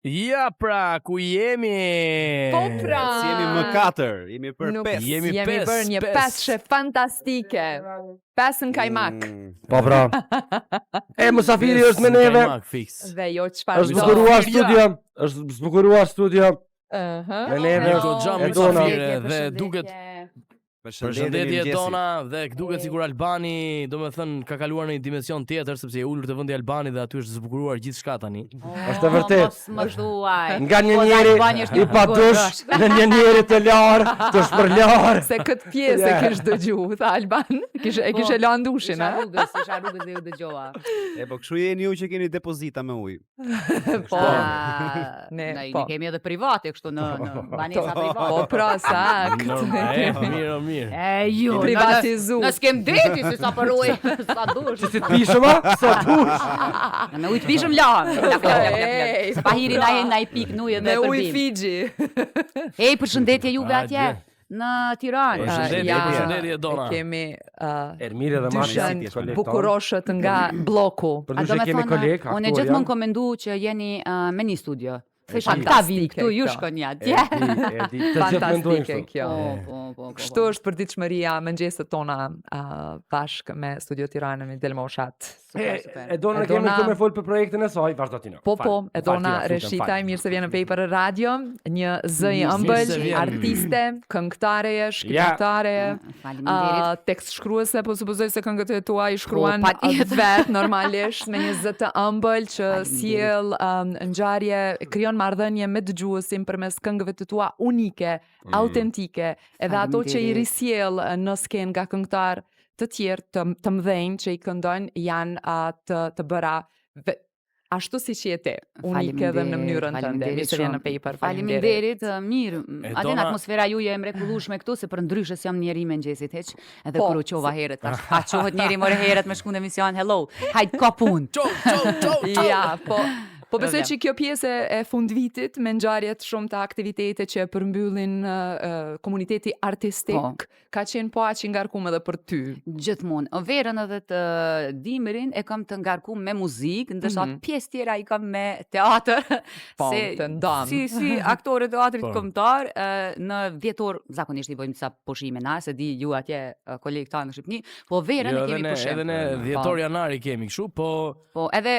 Ja pra, ku jemi? Po pra! Si jemi më 4, jemi për 5. Jemi bërë një peshë fantastike. Pesën kajmak. Po pra. Musafiri është me neve. Dhe jo çfarë. Është zbukuruar studio. Është zbukuruar studio. Me neve. E Dona. dhe duket Përshëndetje Dona dhe duket sikur Albani, domethënë ka kaluar në një dimension tjetër sepse e ulur te vendi Albani dhe aty është zbukuruar gjithçka tani. Është e vërtet. Më thuaj. Nga një njeri i padush në një njeri të larë, të shpërlarë. Se këtë pjesë e kish dëgju, tha Alban. E kishe lënë ndushin, a? Isha rrugës dhe ju dëgjova. Po kështu jeni ju që keni depozita me ujë. Po. Ne kemi edhe private kështu në banesa private. Po pra, sakt. Mirë. Ju, privatizu. Në s'kem deti, si sa përruj, sa dush. Që si të pishëm, a? Sa dush. Me ujtë pishëm lahëm. Se pa hiri na i pik nuje dhe me përbim. ujë Fiji. Ej, përshëndetje juve atje në Tiranë. Përshëndetje Dona. Kemi Ermire dhe dyshën bukuroshët nga bloku. Për ndryshe kemi kolegë, aktor unë gjithmonë komendu që jeni me një studio. Fantastike ta vinë këtu, ju shkoni atje. Fantastike kjo. Po. Kështu është përditshmëria mëngjeset tona bashkë me Studio Tiranën me Delmoshat. E Dona kemi këtu me fol për projektin e saj, vazhdo ti në. Po, e Dona Reshitaj, mirë se vjen në Paper Radio, një zë i ëmbël, artiste, këngëtare, shkrimtare, tekst shkruese, po supozoj se këngët e tua i shkruan vet normalisht me një zë të ëmbël që sjell ngjarje, krijon marrëdhënie me dëgjuesin përmes këngëve të tua unike, autentike, edhe ato që i risjell në skenë nga këngëtar të tjerë të mëdhenj që i këndojnë janë të bëra ashtu siç je ti, unike edhe në mënyrën tënde. Mirë se vjen në Paper. Faleminderit, mirë. Atë në atmosfera juaj e mrekullueshme këtu se për ndryshe s'jam njeri me mëngjesit hiç. Edhe kur u qova herët tash. A qohet njeri more herët me shku në emision. Hello. Hajt ka punë. Ja, po besoj që kjo pjesë e fundvitit me ngjarjet shumë të aktivitete që përmbyllin komuniteti artistik ka qenë po aq i ngarkuar edhe për ty. Gjithmonë. Verën edhe të dimrin e kam të ngarkuar me muzikë, ndërsa pjesë tjera i kam me teatr. Të ndam. Si aktore teatrit kombëtar, në vjetor zakonisht i bëjmë disa pushime na, se di ju atje kolegë tanë në Shqipëri, po verën e kemi pushim. Edhe në vjetor janari kemi kështu, po edhe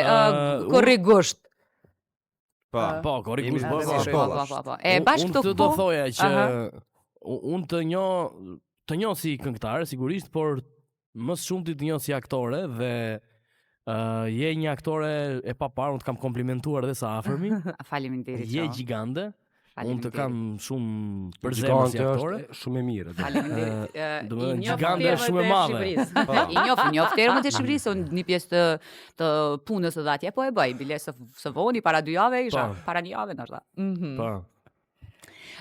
korrigusht. Po, korrigusht po. E bashkë këto unë të thoja që unë të njoh si këngëtare sigurisht, por më shumë të njoh si aktore dhe je një aktore e paparë, unë të kam komplimentuar edhe sa afërmi. Faleminderit. Je gjigande. Unë të kam shumë përzemër si aktore. Shumë e mirë. Faleminderit. Gjigande shumë e madhe. I njoh termët e Shqipërisë, unë një pjesë të punës së atje po e bëj, bile së voni para 2 javë isha, para 1 javë ndoshta. Po.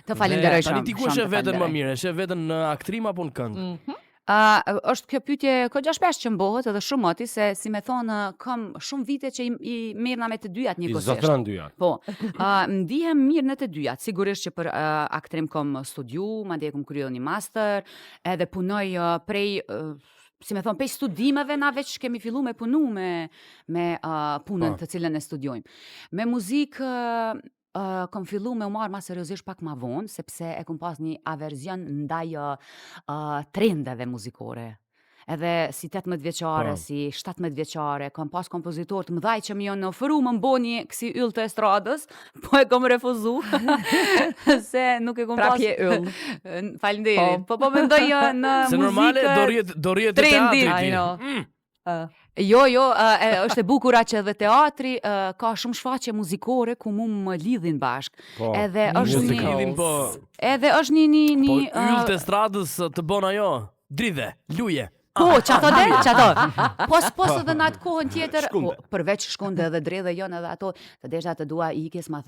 Të falenderoj shumë. Tani ti ku është veten më mirë? Është veten në aktrim apo në këngë? Është kjo pyetje kogja shpesh që mbohet edhe shumë moti se si më thonë kam shumë vite që i merrna me të dyjat njëkohësisht. I zotron dyjat. Po. Ndihem mirë në të dyjat. Sigurisht që për aktrim kam studiu, madje kam kryer një master, edhe punoj prej si me thonë, pej studimeve na veç kemi fillu me punu me punën të cilën e studiojmë. Me muzikë kam fillu me u marrë ma seriozisht pak ma vonë, sepse e kam pas një averzion ndaj trendeve muzikore. Edhe si 18 vjeqare, si 17 vjeqare, kam pas kompozitor të mëdhaj që më janë ofru më mboni kësi yll të estradës, po e kam refuzu, se nuk e kam pas... Prapje yll. Falenderit. Po mendoj në muzikë... Se normale do rrihet te teatri. Jo, është e bukura që edhe teatri ka shumë shfaqje muzikore ku mu më lidhin bashk. Edhe është një... Po yll të estradës të bon ajo, dridhe, luje. Po, çato. Pos edhe në atë kohën tjetër, përveç shkunde edhe dredhe janë edhe ato, të desha të dua ikes, ma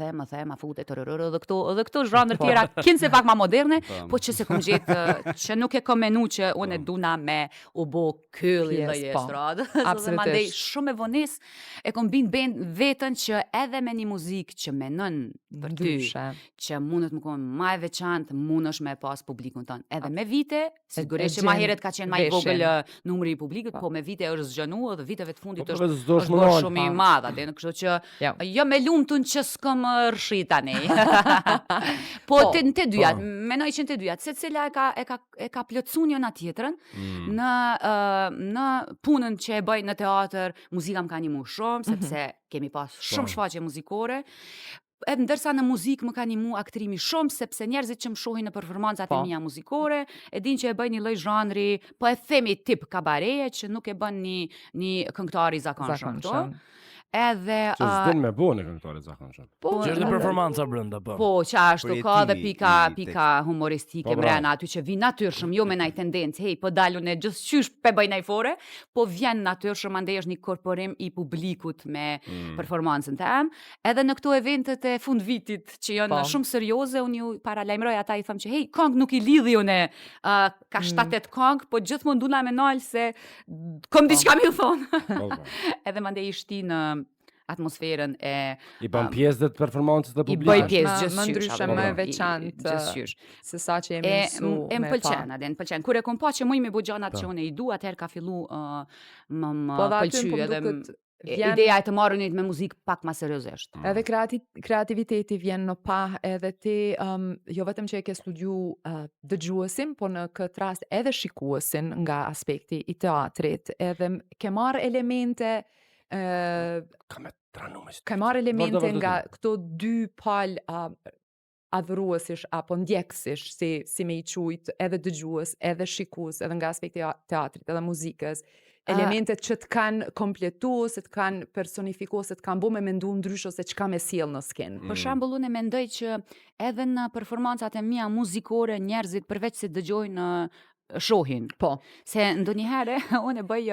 fute edhe këto zhanër tjera, kinse pak ma moderne, po që se kom gjetë që nuk e kom menu që unë e duna me u bo këlli dhe i estradë. Dhe mandej shumë e vonis e kom bend vetën që edhe me një muzikë që menon për ty, që mundet më konë ma e veçantë, mundesh me pas publikun tonë. Edhe me vite, sigurisht që ma heret ka qenë ma i vogël numri i publikut, po me vite është zgjanu dhe viteve të fundit është bërë shumë i madh atë, kështu që jo me lumtun që s'kam rshi tani. Po të dyjat, menoj që të dyjat, secila e ka plotësuar njëna tjetrën në punën që e bëj në teatr, muzika më ka ndihmuar shumë sepse kemi pas shumë shfaqje muzikore. Ndërsa në muzikë më ka ndihmuar aktrimi shumë sepse njerëzit që më shohin në performancat e mia muzikore e din që e bëj një lloj zhanri, po e themi tip kabareje që nuk e bën një këngëtar i zakonshëm këto. Edhe që s'din me bo në këngëtare zakonshëm. Po, që është një performanca brenda, po. Po, që ashtu ka dhe pika humoristike mrena aty që vi natyrshëm, jo me naj tendencë, hej, po dalu në gjithë qysh pe bëj najfore, po vjen natyrshëm, andej është një korporim i publikut me performancën tem. Edhe në këto eventet e fund vitit që janë shumë serioze, unë ju paralajmëroj ata i thëm që hej, këngë nuk i lidhi unë ka 7-8 këngë, po gjithmonë duna me nalë se kom diçka mi u thonë. Edhe mandej i shti në atmosferën e i bën pjesë të performancës të publikut. I bëj pjesë gjithçysh. Më ndryshe më veçantë se sa që jemi mësu me më pëlqen. Kur e kom pa që më i bëj gjanat që unë i du, atëherë ka fillu më pëlqy edhe ideja e të marrënit me muzikë pak ma seriozisht. Edhe kreativiteti vjen në pa edhe ti, jo vetëm që e ke studiu dëgjuesin, po në këtë rast edhe shikuesin nga aspekti i teatrit, edhe ke marrë elemente ka marrë elemente nga këto dy pal adhuruesish apo ndjekësish si me i qujt edhe dëgjues, edhe shikues, edhe nga aspekti teatrit, edhe muzikës, elementet që të kanë kompletu, se të kanë personifiku, se të kanë bu me mendu ndrysh ose që ka me sjell në skenë. Për shembull, unë mendoj që edhe në performancat e mia muzikore njerëzit përveç se dëgjojnë shohin. Po. Se ndonjëherë unë bëj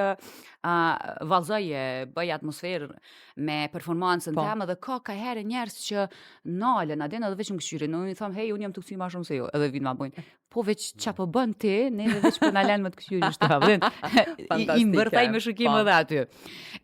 bëj atmosferë me performancën time dhe ka herë njerëz që nalen, adin edhe veç më këshyrin. Unë i them, hej, unë jam të kësy ma shumë se jo, edhe vinë ma bojnë. Po veç qa po bën ti, ne edhe veç për nalen më të këshyri shtë. I mbërthaj me shukim edhe aty.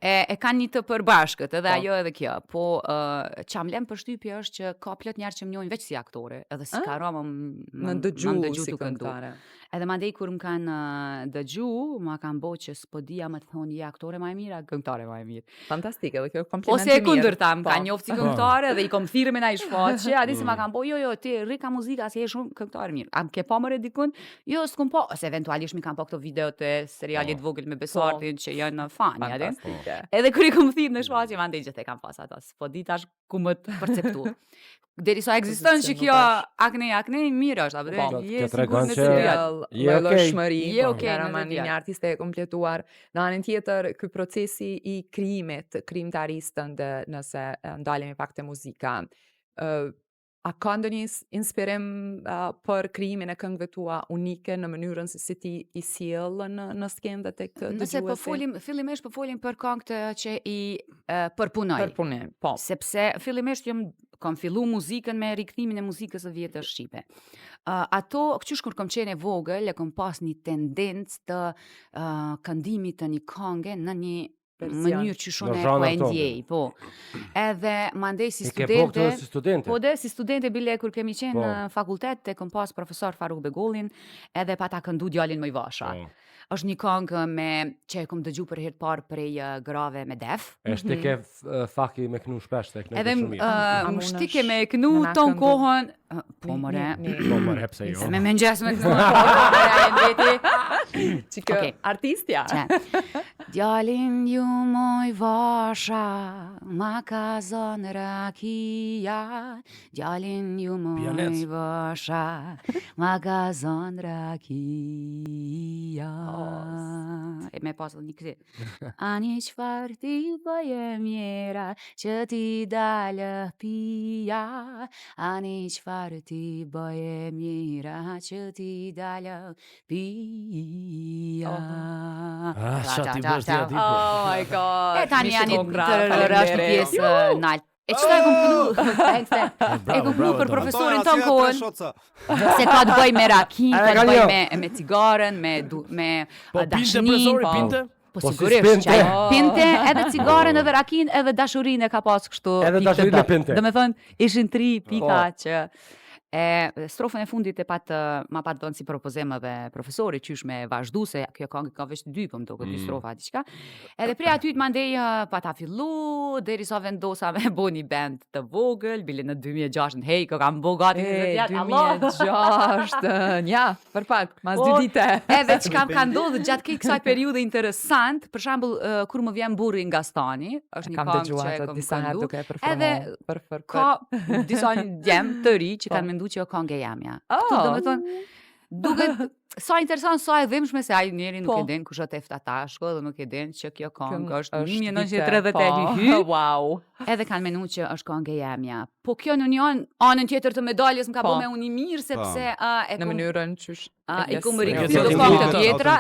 E kanë një të përbashkët, edhe ajo edhe kjo. Po qa më lem për shtypje është që ka plot njerë që më njojnë veç si aktore, edhe si ka rama më dëgju si këngëtare. Edhe mandej kur më kanë dëgju, ma kanë bo që s'po dija më të thonë je aktore ma e mirë, këngëtare ma e mirë. Fantastike, dhe kjo kompliment ose e kundërta, më kanë njoftë si këngëtare dhe i kom thirrë me na i shfaqje, adi si ma kanë bo, jo, ti rrika muzika, si e shumë këngëtare mirë. A më ke pa mëre dikun? Jo, s'kum po, ose eventualisht mi kanë po këto video të serialit vogël me Besartin që janë në fani, adi. Edhe kur i kom thirrë në shfaqje, mandej gjithë e kam pas ato, s'po di tash ku më të perceptu. Deri sa ekziston që kjo akne mirë është, apo je sigurt se lëshmëri, një artiste e kompletuar. Në anën tjetër, ky procesi i krijimit, krijimtaristën nëse ndalemi pak te muzika. A ka ndonjë inspirim për krijimin e këngëve tua unike në mënyrën se si ti i sjell në skenë tek dëgjuesi? Nëse po folim fillimisht po folim për këngët që i përpunoj. Përpunim, po. Sepse fillimisht kam fillu muzikën me rikthimin e muzikës së vjetër shqipe. Ato, qysh kur kom qenë e vogël, e kom pas një tendencë të këndimit të një këngë në një mënyrë që shone po e ndjej, po. Edhe mandej si studente, po si studente bile kur kemi qenë në fakultet, e kom pas profesor Faruk Begollin, edhe pa ta këndu djalin më i vasha. Është një këngë që e kom dëgju për herë të parë prej grave me def. E shtike faki me knu shpesh tek në shumë mirë. Edhe më shtike me knu ton kohën, po more, pse jo. Me mëngjes me knu. Çika artistja. Djalin ju moj vasha, ma ka zënë rakia. Djalin ju moj vasha, ma ka zënë rakia. me pas edhe një këti. Ani çfarë ti bëje mjera, që ti dalë pia. Ani çfarë ti bëje mjera, që ti dalë pia. Qa ti bësh ti aty. Oh my god. E tani janë është një pjesë nalt. E qëta e kom kënu, e kom kënu për profesorin të në kohën, se ka të bëj me rakin, ka të bëj me cigaren, me dashnin, po sigurisht, pinte, edhe cigaren, edhe rakin, edhe dashurin e ka pas kështu. Edhe dashurin e pinte. Dhe me thënë, ishin 3 pika që... strofën e fundit ma pat donë si propozim edhe profesori qysh me vazhdu se kjo këngë ka veç 2 për më do këtë strofa diqka. Edhe prej aty të mandej pa ta fillu, deri sa vendosa me bo një band të vogël, bile në 2006, hej, kë kam bo gati 2006, nja, për pak, mas 2 dite. Edhe që kam ka ndodhë gjatë kësaj periude interesant, për shambull, kur më vjen burri nga Stani, është një këngë që e kom këndu, edhe ka disa djem të ri që kanë mendu që o këngë e jamja. Këtu do me thonë, duket, sa interesant, sa e dhimshme se ai njeri nuk e din kush është Eftatashko dhe nuk e din që kjo këngë është 1930 wow. Edhe kanë menu që është këngë e jamja. Po kjo në një anën tjetër të medaljes më ka bo me unë i mirë, sepse në mënyrën qysh i ku më rikëthilu këngë të tjetra,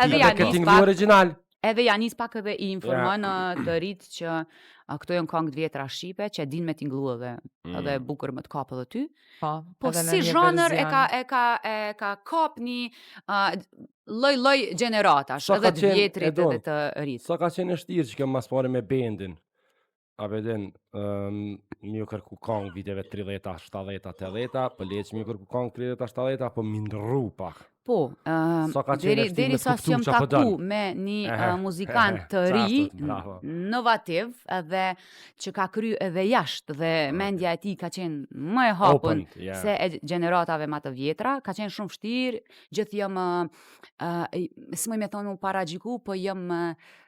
edhe janë nis pak edhe i informon të rritë që këto janë këngë të vjetra shqipe që e din me t'inglu edhe bukur me t'kap edhe ty. Po si zhanër e ka kap një lloj gjeneratash, edhe të vjetrit edhe të rritë. Sa ka qenë shtirë që kemë mas pare me bendin? A beden, mjë kërku këngë viteve 30-ta, 70-ta, 80-ta, për leqë mjë kërku këngë 30-ta, 70-ta, për mindru pak. Po, deri sa s'jom taku me një muzikant të ri, novativ, edhe që ka kry edhe jashtë, dhe mendja e ti ka qenë më e hapën se e generatave ma të vjetra, ka qenë shumë vështirë, gjithë jam, s'moj me thonë u paragjiku, po jam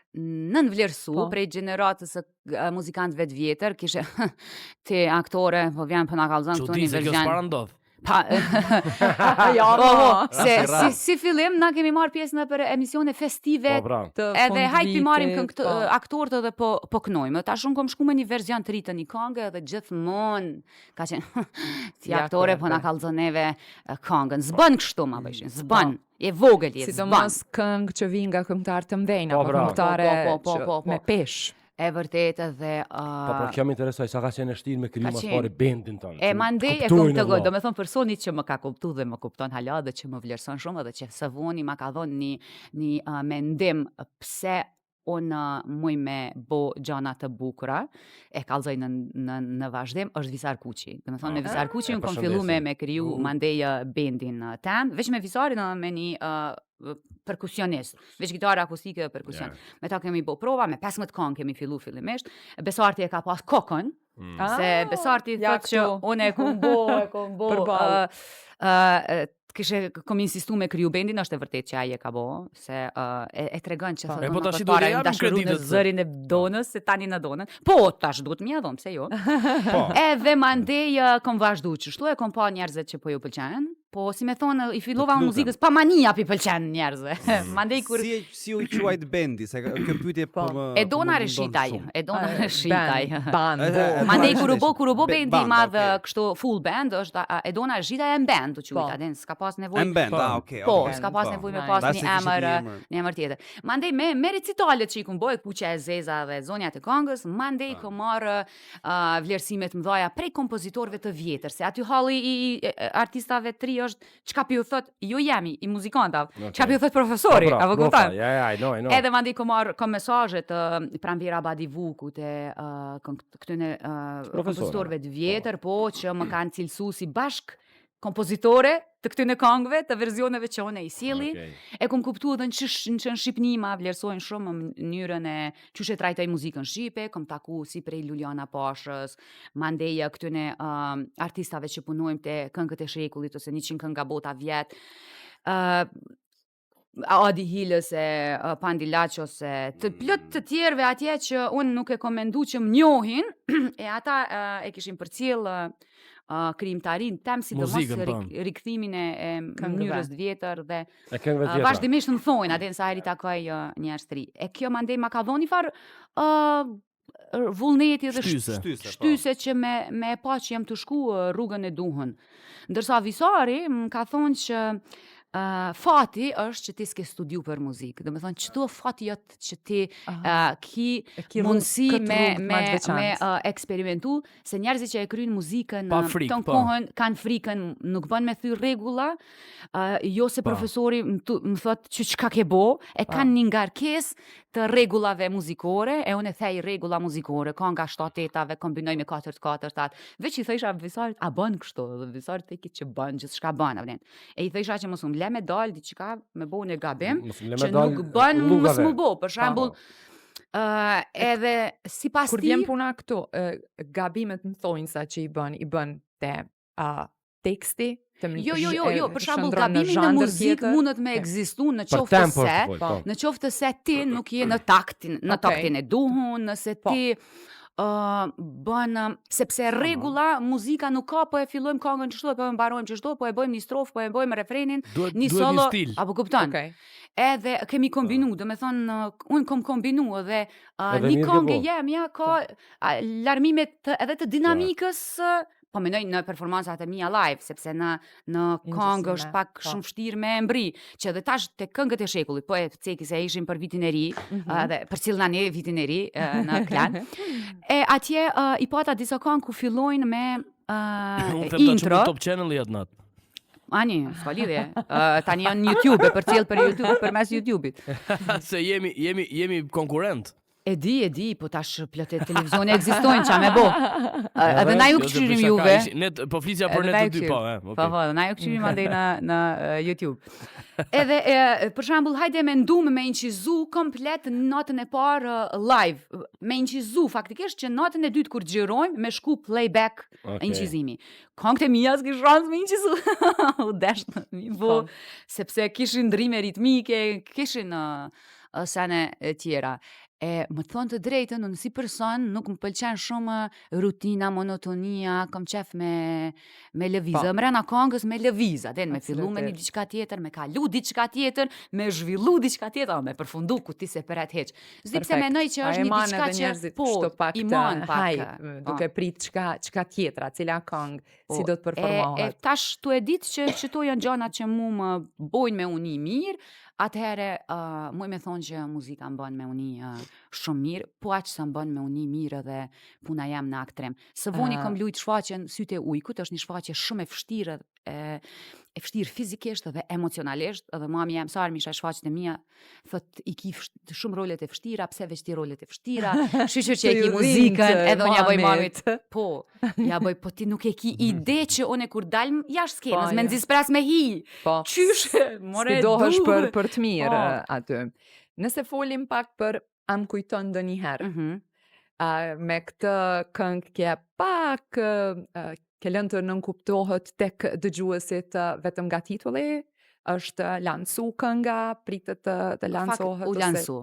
nënvlerësu prej generatës e muzikantëve të vjetër, kishe ti aktore, po vjen për nga kalzën këtu një verzion. Pa, si fillim, na kemi marrë pjesë në për emisione festive, edhe hajtë marim aktorët edhe po knojmë. Ta shumë kom shku me një verzion të rritë një këngë, edhe gjithmonë ka qenë, ti aktore po na kalzoneve këngën. Zbën kështu ma bëshin, zbën. E vogël je, zbën. Sidomos këngë që vinë nga këngëtarë të mdejna, po këngëtare me pesh. E vërtet edhe... Po, për kjo më interesoj, sa ka qenë shtirë me kriju mas pare bendin tonë. E mandej e kom të gojë, do me thonë personit që më ka kuptu dhe më kupton hala dhe që më vlerëson shumë dhe që së voni ma ka dhonë një mendim pse unë muj me bo gjana të bukura, e kalzoj në vazhdim, është Visar Kuqi. Do me thonë me Visar Kuqi unë kom fillu me kriju mandej bendin tem, veç me Visarin me një perkusionist, veç gitara akustike dhe perkusion. Me ta kemi bo prova, me 15 këngë kemi fillu fillimisht, Besarti e ka pas kokën, se Besarti thot që unë e kom bo, kishe kom insistu me kriju bendin, është e vërtet që aje ka bo, se e tregon që thonë po tash duhet ja dashuru në zërin e donës, se tani në donën. Po, tash duhet më ja dhonë, pse jo. Edhe mandej kom vazhdu qështu, e kom pa njerëzit që po ju pëlqenë, po si me thonë, i fillova muzikës, pa mania pi pëlqenë njerëzve. Mandej kur... Si u quajt bendi, se kjo pyetje po më... Edona Reshitaj. Mandej kur u bo bendi madhë kështu full band, është Edona Reshitaj e band, u quajt, adin, s'ka pas nevoj... okej. Po, s'ka pas nevoj me pas një emër tjetër. Mandej me recitalet që i kun bojë, Kuqja e Zeza dhe Zonjat e Këngës, mandej kom marrë vlerësimet mdhaja prej kompozitorëve të vjetër, se aty halli i artistave tri është çka pi u thot ju jemi i muzikantav, çka pi u thot profesori, apo kupton? Edhe mandej kom marr mesazhe të Pranvera Badivukut e këtyne kompozitorëve të vjetër, po që më kanë cilësu si bashk kompozitore të këtyne këngëve, të verzioneve që unë i sjeli, e kom kuptu edhe në Shqipni ma vlerësojnë shumë në mënyrën e qysh e trajtoj muzikën shqipe, kom taku si prej Luliana Pashës, mandeja këtyne artistave që punojmë të këngët e shekullit, ose 100 këngë nga bota vjet, Adi Hilës e Pandi Laç ose të plot të tjerëve atje që unë nuk e komendu që më njohin, e ata e kishin përcjell krijimtarin tem, sidomos rikthimin e mënyrës vjetër dhe vazhdimisht më thonë atë sa herë takoj njerëz të ri. E kjo mandej ma ka dhënë far vullneti dhe shtyse që me pa që jam të shku rrugën e duhun. Ndërsa Visari më ka thonë që fati është që ti s'ke studiu për muzikë. Do me thonë, qëto fati jëtë që ti ki mundësi me eksperimentu, se njerëzit që e kryjnë muzikën ton kohën, kanë frikën, nuk bën me thy regula, jo se profesori më thotë që qka ke bo, e kanë një ngarkes të regulave muzikore, e unë e thej regula muzikore, ka nga 7-8-ave, kombinoj me 4-4-8, veç i thejsha Visarit, a bën kështu, dhe Visarit teki që bën, gjithë shka bën, e i thejsha që mësum le me dal, diqka me bo në gabim, që nuk bën mësë mu bo, për shambull, edhe si pas ti... Kur vjen puna këto, gabimet më thojnë sa që i bën te teksti, Jo, për shembull gabimi në muzikë mundet me ekzistu në qoftë se ti nuk je në taktin e duhun, nëse ti bën sepse rregulla muzika nuk ka, po e fillojmë këngën çështo, po e mbarojmë çështo, po e bëjmë një strofë, po e bëjmë refrenin, një solo, apo kupton? Edhe kemi kombinu, do me thonë, unë kom kombinu edhe një këngë e jemja ka larmimet edhe të dinamikës. Po menoj në performansat e mia live, sepse në këngë është pak shumë vështirë me mbri, që edhe tash te këngët e shekullit, po e ceki se ishim për vitin e ri, dhe për cilën ne vitin e ri në Klan. E atje i pata disa këngë ku fillojnë me intro. Top Channel jetë natë. Ani, s'ka lidhje. Tani janë YouTube, për cilë për YouTube, për mes YouTube-it. Se jemi konkurent. E di, po tash plot televizioni ekzistojnë, qa me bo. Edhe na ju këqyrim juve. Po flisja për ne të dy, po. Po, na ju këqyrim andej në YouTube. Edhe, për shambull, hajde me ndume me inqizu komplet natën e parë live. Me inqizu, faktikisht që natën e dytë kur gjirojmë, me shku playback inqizimi. Këngët e mija s'ki shansë me inqizu. U deshtë në bo, sepse kishin ndrime ritmike, kishin sene tjera. E më thonë të drejtën, unë si person nuk më pëlqen shumë rutina, monotonia, kom qef me lëvizë. Mrena këngës me lëvizë, me fillu me një diçka tjetër, me kalu diçka tjetër, me zhvillu diçka tjetër, me përfundu ku ti se përet heq. Zdi pse menoj që është një diçka që i man pak. Duke prit qka tjetra, cila këngë, si do të performohet. E tash tu e ditë që qëto janë gjanat që mu më bojnë me uni mirë, atëhere, muj me thonë që muzika më bënë me uni shumë mirë, po aqë sa më bënë me uni mirë dhe puna jam në aktrem. Së voni kom lujtë shfaqen Sytë e ujkut, është një shfaqe shumë e vështirë, e vështirë fizikisht dhe emocionalisht, edhe mami jam sarë misha shfaqet e mija, thot i ki shumë rolet e vështira, pse veç ti rolet e vështira, shyqër që e ki muzikën, edhe unë ja bëj mamit, po ti nuk e ki ide që unë e kur dalm jashtë skenës, me nëzis pras me hi, qyshe, more dohesh për të mirë aty. Nëse folim pak për am kujton ndë njëherë, me këtë këngë kje pak ke lënë të nënkuptohet tek dëgjuesit vetëm nga titulli, është lansu kënga, pritet të lansohet.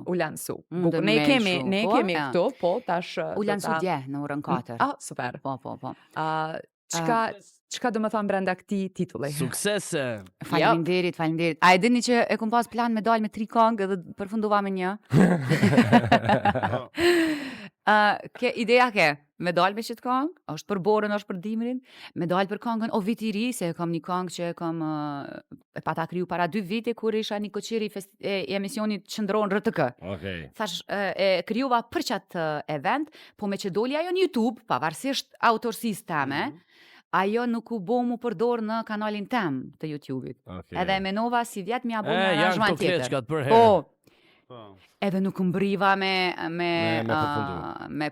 U lansu. Ne kemi këto, po, tash... U lansu dje në orën 4. Super. Po. Qka do më thamë brenda këti titulli? Suksese! Faleminderit. A e dini që e kom pas plan me dalë me 3 këngë dhe përfunduva me 1? Ideja me dalë me qëtë këngë, është për borën, është për dimrin, me dalë për këngën O vit i ri, se kam një këngë që kam e pata kriju para 2 vite, kur isha një koqiri e emisionit qëndron RTK. Thash, e krijuva për qatë event, po me që doli ajo në YouTube, pavarësisht autorësisë teme, ajo nuk u bo mu përdor në kanalin tem të YouTube-it. Edhe menova si vjetë mja bo në aranjman tjetër. Edhe nuk mbriva me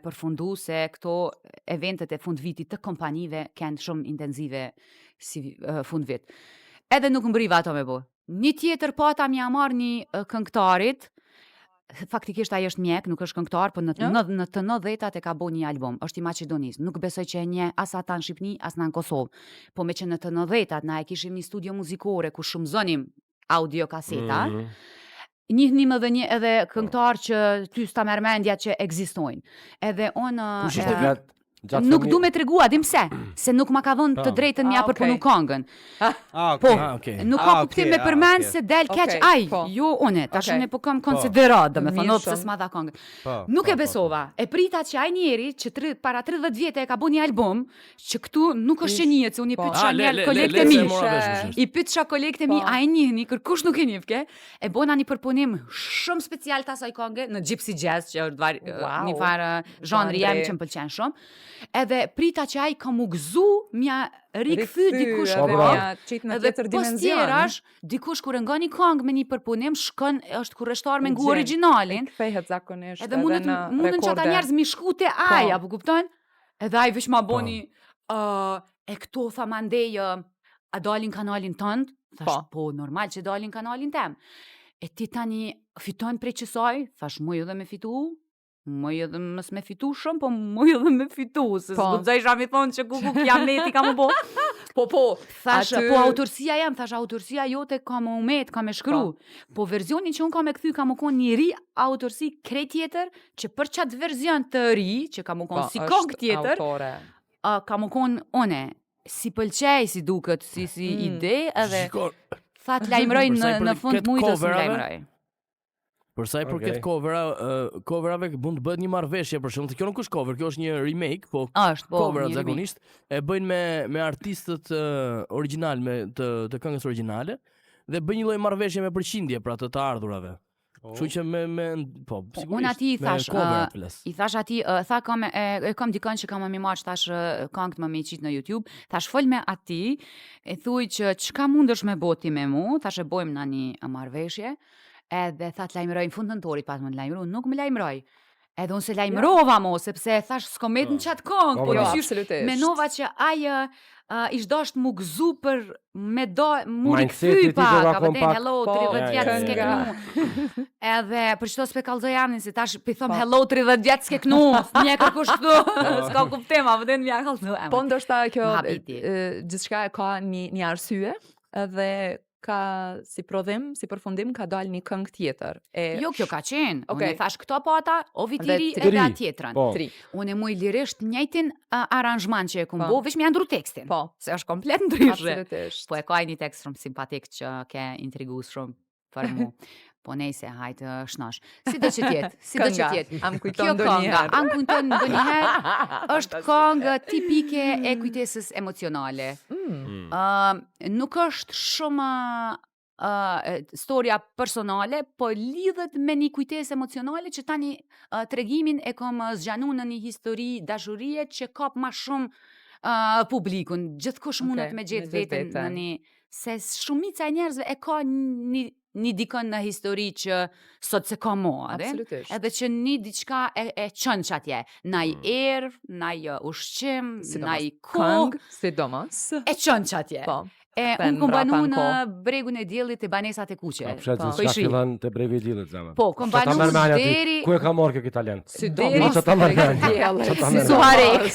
përfundu se këto eventet e fund vitit të kompanive kënë shumë intenzive si fund vit. Edhe nuk mbriva ato me bo. Një tjetër pata mja marrë një këngëtarit, faktikisht ai është mjek, nuk është këngëtar, po në të 90-tat e ka bo një album, është i Maqedonisë. Nuk besoj që e nje as ata në Shqipni, as në Kosovë. Po me që në të 90-tat na e kishim një studio muzikore ku shumëzonim audio kaseta, njihnim edhe këngëtar që ty s'ta merr mendja që ekzistojnë. Edhe unë... Nuk du me tregu, a dim pse, se nuk ma ka dhënë të drejtën mja për punu këngën. Nuk ka kuptim me përmend se del keq, jo une, tash unë po kam konsiderat, dhe me thënë se s'ma dha këngën. Nuk e besova, e prita që ai njeri që para 30 vjete e ka bu një album, që këtu nuk është që njët, se unë i pyetësha një kolegët e mi, i pyetësha kolegët e mi, a e njëni, kërkush nuk e njëfke, e bona një përpunim shumë special të asaj këngë në Gypsy Jazz, që është një farë zhanri jemi që më pëlqen shumë, edhe prita që ai ka mu gëzu, mja rikëthy dikush edhe pos tjerash, dikush kur nga një këngë me një përpunim, shkën është kurreshtar me ngu originalin, edhe mundën që ata njerëz mi shku te aja, po kuptojnë? Edhe ai vish ma boni, e këto tha mandej, a dalin kanalin tënd? Thash, po, normal që dalin kanalin tem. E ti tani fiton prej qësaj? Thash, moj edhe me fitu? Moj edhe mës me fitu shumë, po moj edhe me fitu, se s'gudzajsha mi thonë që ku jam neti ka më bo. Po, thash, po autorsia jam, thash, autorsia jote ka më umet, ka me shkru. Po verzionin që unë ka me këthy, ka më konë një ri autorsi krejt tjetër, që për qatë verzion të ri, që ka më konë si këngë tjetër, ka më konë one, si pëlqej, si duket, si ide, edhe tha të lajmëroj në fund mujtës në lajmëroj. Për sa i përket coverave mund të bëhet një marrëveshje për shembull, kjo nuk është cover, kjo është një remake, po coverat zakonisht e bëjnë me artistët origjinal të këngës origjinale dhe bëjnë një lloj marrëveshje me përqindje pra të ardhurave. Kështu që sigurisht. Unë ati i thash ati, tha kam dikën që kam më marrë thash këngët më me i qitë në YouTube, thash fol me ati, e thuj që çka mundesh me boti me mu, thash e bojmë në një marrëveshje. Edhe tha të lajmëroj në fund të nëtori, pas më në lajmëru, nuk më lajmëroj. Edhe unë se lajmërova mo, sepse thash s'ko met në qatë këngë, po dyshysh menova që aje ish dasht mu gëzu për me mu rikëthy pak, ka pëten, hello, 30 vjetë s'ke knu. Edhe për qëto s'pe kalzoj amnin, se tash për thom hello, 30 vjetë s'ke knu, një kërkush këtu, s'ka kuptem, a pëten mja kalzoj amnin. Po ndoshta kjo, gjithçka ka një arsye, edhe ka si prodhim, si përfundim, ka dalë një këngë tjetër. Jo, kjo ka qenë. Unë e thash këto po ata, o vitiri edhe a tjetërën. Unë e muj lirisht njëjtin aranjman që e kumbo, vish mi andru tekstin. Se është komplet ndryshe. Po e ka një tekst shumë simpatik që ke intrigus shumë për mu. Po nejse, hajtë shnash. Si do që tjetë? Am kujton do njëherë. Am kujton do njëherë. është këngë tipike e kujtesës emocionale. Nuk është shumë storja personale, po lidhet me një kujtesë emocionale që tani tregimin e kom zgjanu në një histori dashurie që kap ma shumë publikun. Gjithkush mundet me gjetë vetën në një... Se shumica e njerëzve e ka një dikën në histori që sot se ka mo, edhe që një diçka e qënë që atje, naj erë, naj ushqim, naj këngë, sidomos, e qënë që atje. Unë kom banu në bregun e djelit të banesat e kuqe. Ka fillan të bregu e djelit, zemë. Po, kom banu deri... Ku e ka marrë kjo këtë talent? Si deri si suharek.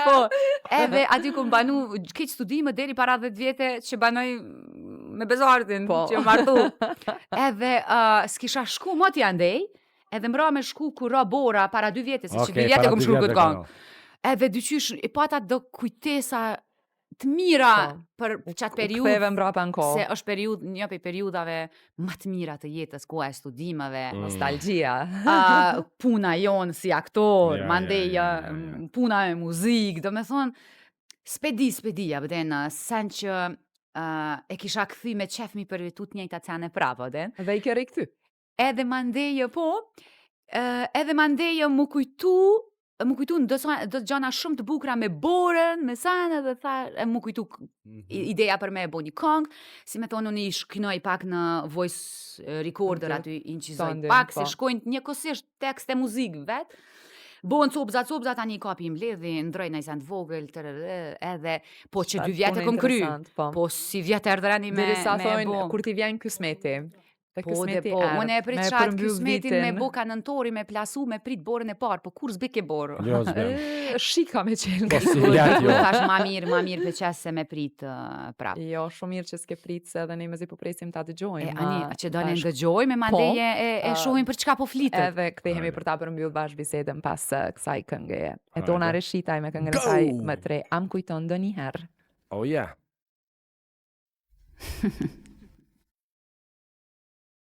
Po, edhe aty kom banu këtë studime deri para 10 vjete që banoj me bezardin, që martu. Edhe s'kisha shku mot jandej, edhe mbra me shku ku ra bora para 2 vjete, se që 2 vjete kom shku këtë këngë. Edhe dyqysh, e pata do kujtesa të mira për qatë periud, se është një për periudave më të mira të jetës, ku e studimeve, nostalgjia, puna jonë si aktor, mandej puna me muzik, do me thonë, spedia, bëden, sen që e kisha këthy me qefmi për vetut njëjta cene pravo, bëden. Dhe i kërë i këty. Edhe mandej, edhe mandej mu kujtu në do gjana shumë të bukra me borën, me sanë, dhe mu kujtu ideja për me e bo një këngë, si me thonë unë i shkinoj pak në voice recorder, aty inqizoj pak, se shkojnë një kosisht tekst e muzikë vetë, bojnë copzat, tani i kapi mbledhi, ndroj në isant vogël, edhe, po që 2 vjetë kom kry, po si vjetë erdhreni me bo. Kur ti vjen kësmeti, Po, unë e prit qatë kismetin me boka nëntori, me plasu, me prit borën e parë, po kur zbik e borë? Jo, zbem. Shika me qenë. Po si let jo. Tash ma mirë për qesë se me prit prap. Jo, shumë mirë që s'ke prit se edhe ne mezi po presim ta dëgjojmë. Ani, që do ne ndëgjojmë, ma ndeje e shohim për çka po flitet. Edhe kthehemi për ta përmbyll bashkë bisedën pas kësaj këngëje. E tona reshitaj me këngën e saj më tre. Am kujton ndonjëherë. Oh yeah.